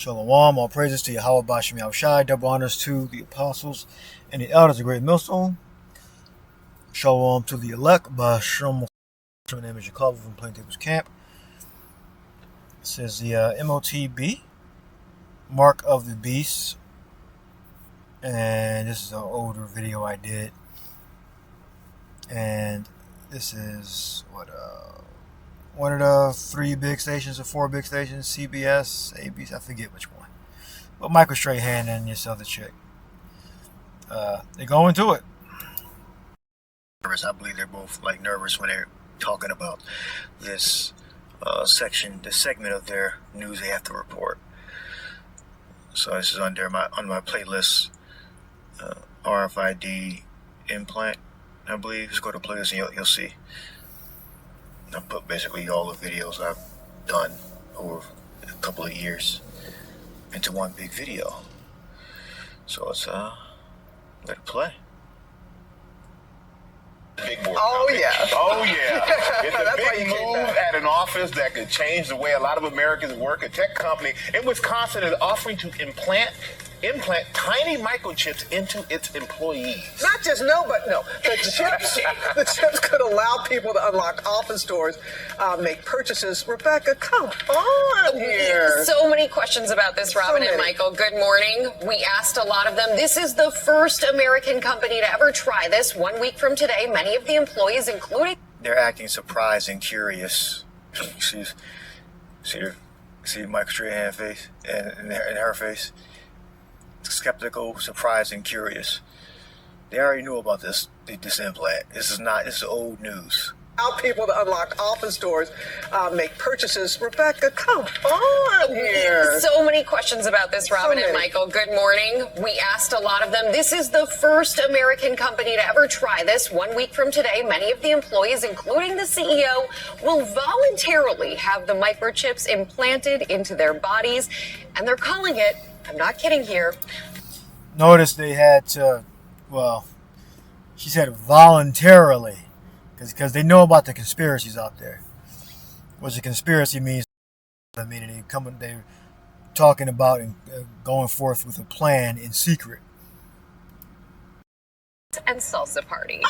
Shalom, all praises to Yahweh Bashim Yahushai, double honors to the apostles and the elders of Great Millstone. Shalom to the elect, Bashim. My name is Jacob from Plaintables Camp. This is the MOTB, Mark of the Beast. And this is an older video I did. And this is, one of the 3 big stations or 4 big stations, CBS, ABC, I forget which one. But Michael Strahan and this other chick. They go into it. I believe they're both nervous when they're talking about this this segment of their news they have to report. So this is on my playlist, RFID implant, I believe. Just go to playlist and you'll see. I put basically all the videos I've done over a couple of years into one big video. So let's let it play. Big board oh company. yeah. Oh yeah. It's a big move at an office that could change the way a lot of Americans work. A tech company in Wisconsin is offering to implant tiny microchips into its employees. Not just the chips could allow people to unlock office doors, make purchases. Rebecca, come on here. So many questions about this, Robin and Michael. Good morning. We asked a lot of them. This is the first American company to ever try this. 1 week from today, many of the employees, including... They're acting surprised and curious. See Michael Strahan's face and her face? Skeptical, surprised, and curious. They already knew about this implant. This is old news. Allow people to unlock office doors, make purchases. Rebecca, come on here. So many questions about this, Robin and Michael. Good morning. We asked a lot of them. This is the first American company to ever try this. 1 week from today, many of the employees, including the CEO, will voluntarily have the microchips implanted into their bodies, and they're calling it, I'm not kidding here. Notice they had to, she said voluntarily, because they know about the conspiracies out there. What a conspiracy means, they're talking about and going forth with a plan in secret. And salsa party.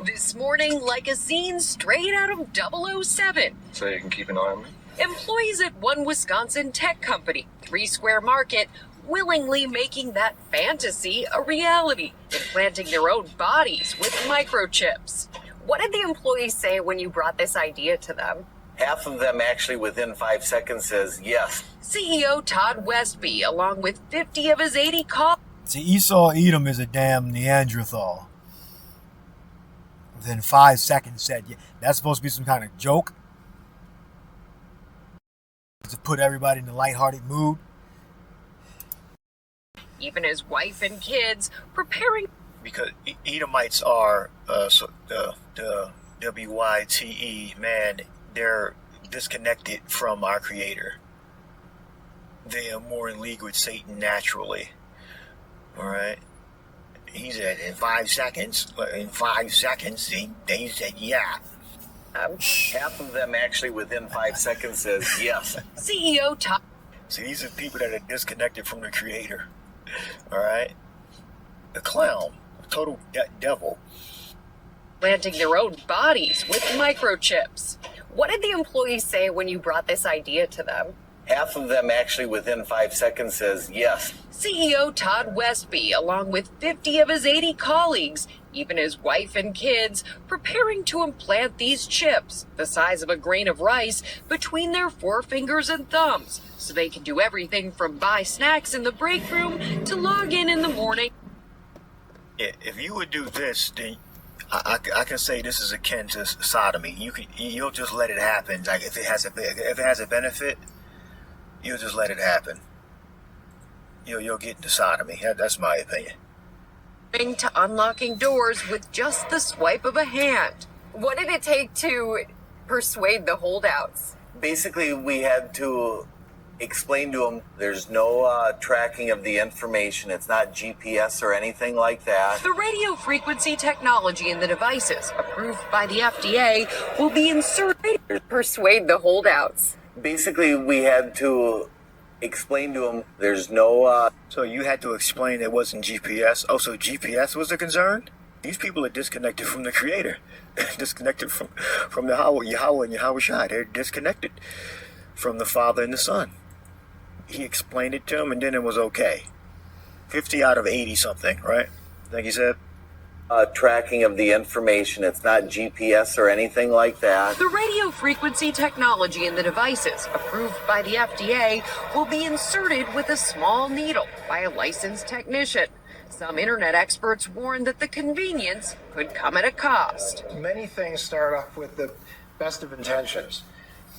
This morning, like a scene straight out of 007. So you can keep an eye on me? Employees at one Wisconsin tech company, 3 Square Market, willingly making that fantasy a reality, implanting their own bodies with microchips. What did the employees say when you brought this idea to them? Half of them actually within 5 seconds says yes. CEO Todd Westby, along with 50 of his 80 colleagues. See, Esau Edom is a damn Neanderthal. Within 5 seconds said, yeah, that's supposed to be some kind of joke. To put everybody in a lighthearted mood. Even his wife and kids preparing. Because Edomites are the WYTE, man, they're disconnected from our Creator. They are more in league with Satan naturally. Alright? He said in 5 seconds, they said yeah. Half of them actually within 5 seconds says yes. CEO Todd. See, these are people that are disconnected from the Creator. Alright? The clown. The total devil. Planting their own bodies with microchips. What did the employees say when you brought this idea to them? Half of them actually within 5 seconds says yes. CEO Todd Westby, along with 50 of his 80 colleagues, even his wife and kids, preparing to implant these chips, the size of a grain of rice, between their forefingers and thumbs, so they can do everything from buy snacks in the break room to log in the morning. If you would do this, then I can say this is akin to sodomy. You'll just let it happen. Like if it has a benefit, you'll just let it happen. You'll get into sodomy. That's my opinion. To unlocking doors with just the swipe of a hand. What did it take to persuade the holdouts? Basically, we had to explain to them there's no tracking of the information. It's not GPS or anything like that. The radio frequency technology in the devices, approved by the FDA, will be inserted to persuade the holdouts. Basically, we had to explained to him there's no So you had to explain it wasn't GPS. Oh, so GPS was the concern? These people are disconnected from the Creator. Disconnected from the Yahweh and Yahweh Shai. They're disconnected from the Father and the Son. He explained it to him, and then it was okay. 50 out of 80 something, right? I think he said. tracking of the information. It's not GPS or anything like that. The radio frequency technology in the devices, approved by the FDA, will be inserted with a small needle by a licensed technician. Some internet experts warn that the convenience could come at a cost. Many things start off with the best of intentions,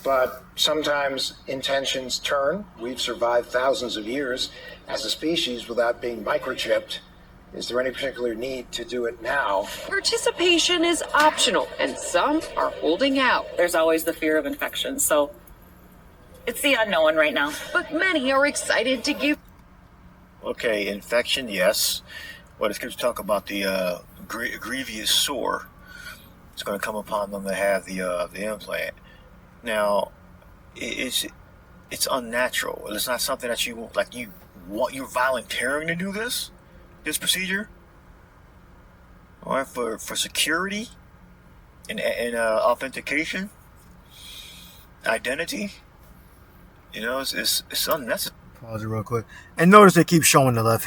but sometimes intentions turn. We've survived thousands of years as a species without being microchipped. Is there any particular need to do it now? Participation is optional, and some are holding out. There's always the fear of infection, so it's the unknown right now. But many are excited to give. Okay, infection, yes. Well, the scriptures talk about the grievous sore. It's going to come upon them to have the implant. Now, it's unnatural. It's not something that you like. You're volunteering to do this procedure, all right, for security and authentication, identity. You know, it's unnecessary. Pause it real quick, and notice they keep showing the left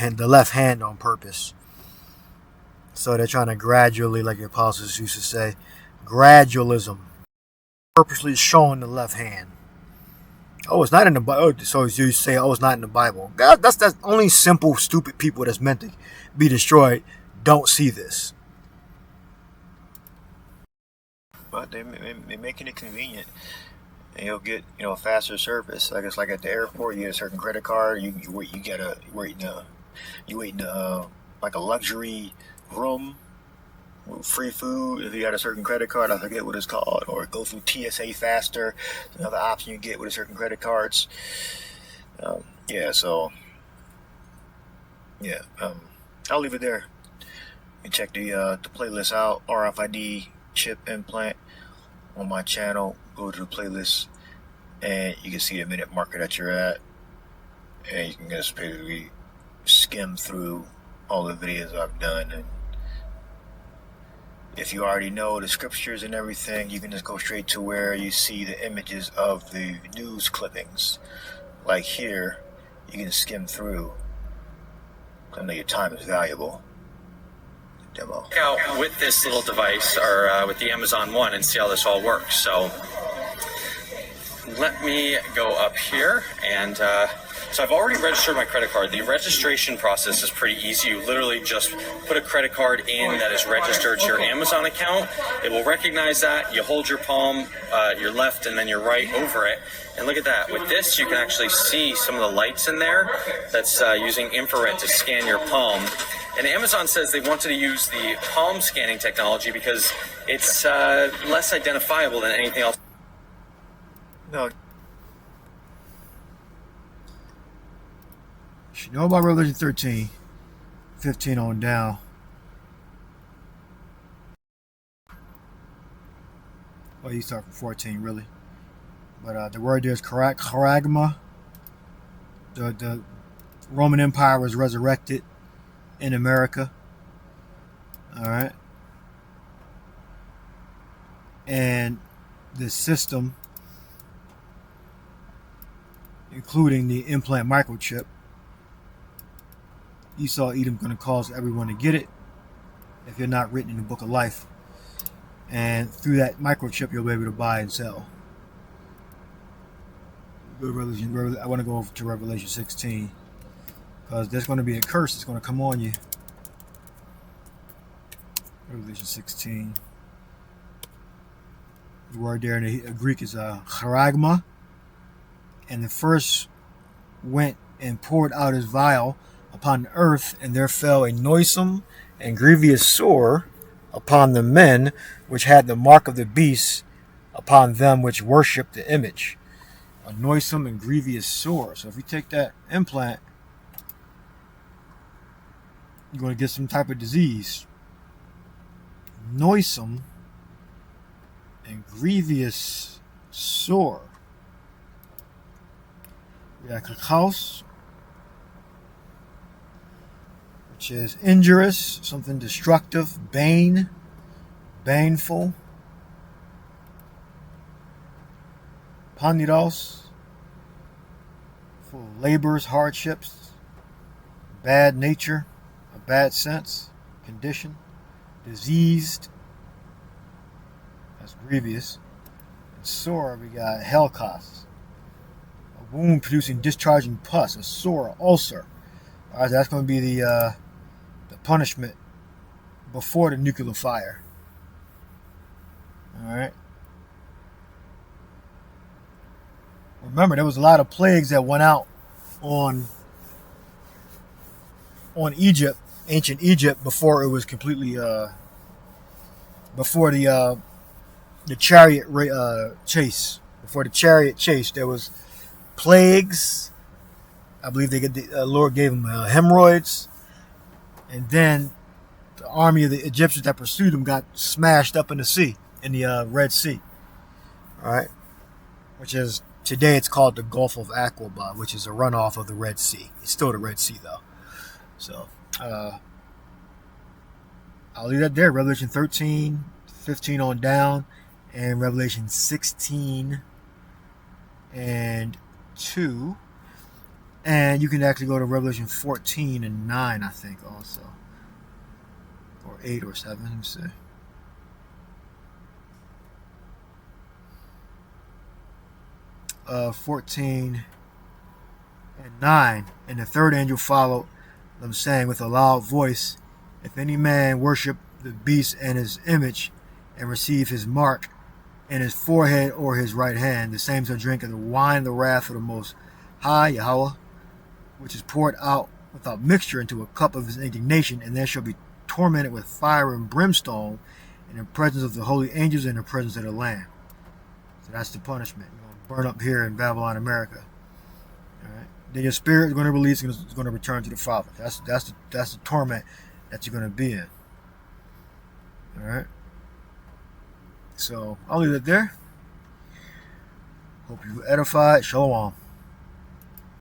hand on purpose. So they're trying to gradually, like the apostles used to say, gradualism, purposely showing the left hand. Oh, it's not in the Bible. So you say, oh, it's not in the Bible. God, that's only simple, stupid people that's meant to be destroyed don't see this. But they're making it convenient, and you'll get a faster service. Like it's like at the airport, you get a certain credit card. You wait in like a luxury room. Free food if you got a certain credit card. I forget what it's called, or go through TSA faster. Another option you get with certain credit cards. I'll leave it there. You check the playlist out. RFID chip implant on my channel. Go to the playlist, and you can see the minute marker that you're at, and you can just basically skim through all the videos I've done. And if you already know the scriptures and everything, you can just go straight to where you see the images of the news clippings. Like here, you can skim through. I know your time is valuable. Demo. Out with this little device, or with the Amazon One, and see how this all works. So let me go up here, and so I've already registered my credit card. The registration process is pretty easy. You literally just put a credit card in that is registered to your Amazon account. It will recognize that. You hold your palm, your left and then your right over it. And look at that. With this, you can actually see some of the lights in there. That's using infrared to scan your palm. And Amazon says they wanted to use the palm scanning technology because it's less identifiable than anything else. No. You know about Revelation 13, 15 on down. Well, you start from 14, really. But the word there is charagma. The Roman Empire was resurrected in America. All right. And the system, including the implant microchip, Esau Edom going to cause everyone to get it if you're not written in the book of life. And through that microchip, you'll be able to buy and sell. I want to go over to Revelation 16 because there's going to be a curse that's going to come on you. Revelation 16. The word there in the Greek is charagma. And the first went and poured out his vial upon the earth, and there fell a noisome and grievous sore upon the men which had the mark of the beast upon them which worshipped the image. A noisome and grievous sore. So if you take that implant, you're going to get some type of disease. Noisome and grievous sore. We got kakos, which is injurious, something destructive, baneful. Paniros, full of labors, hardships, bad nature, a bad sense, condition, diseased, that's grievous. And sore, we got helkos, a wound producing discharging pus, a sore, ulcer. All right, that's going to be the punishment before the nuclear fire. All right. Remember, there was a lot of plagues that went out on Egypt, ancient Egypt, before it was completely before the chariot chase. Before the chariot chase, there was plagues. I believe the Lord gave them hemorrhoids, and then the army of the Egyptians that pursued them got smashed up in the sea, in the Red Sea. All right, which is today it's called the Gulf of Aqaba, which is a runoff of the Red Sea. It's still the Red Sea though. So I'll leave that there. Revelation 13, 15 on down, and Revelation 16 and 2. And you can actually go to Revelation 14 and 9, I think, also. Or 8 or 7, let me see. 14 and 9. And the third angel followed them, saying with a loud voice, if any man worship the beast and his image, and receive his mark in his forehead or his right hand, the same shall drink of the wine of the wrath of the Most High, Yahweh, which is poured out without mixture into a cup of his indignation, and there shall be tormented with fire and brimstone in the presence of the holy angels and in the presence of the Lamb. So that's the punishment. You're going to burn up here in Babylon, America. All right. Then your spirit is going to release and it's going to return to the Father. That's the torment that you're going to be in. All right. So I'll leave it there. Hope you edified. Shalom.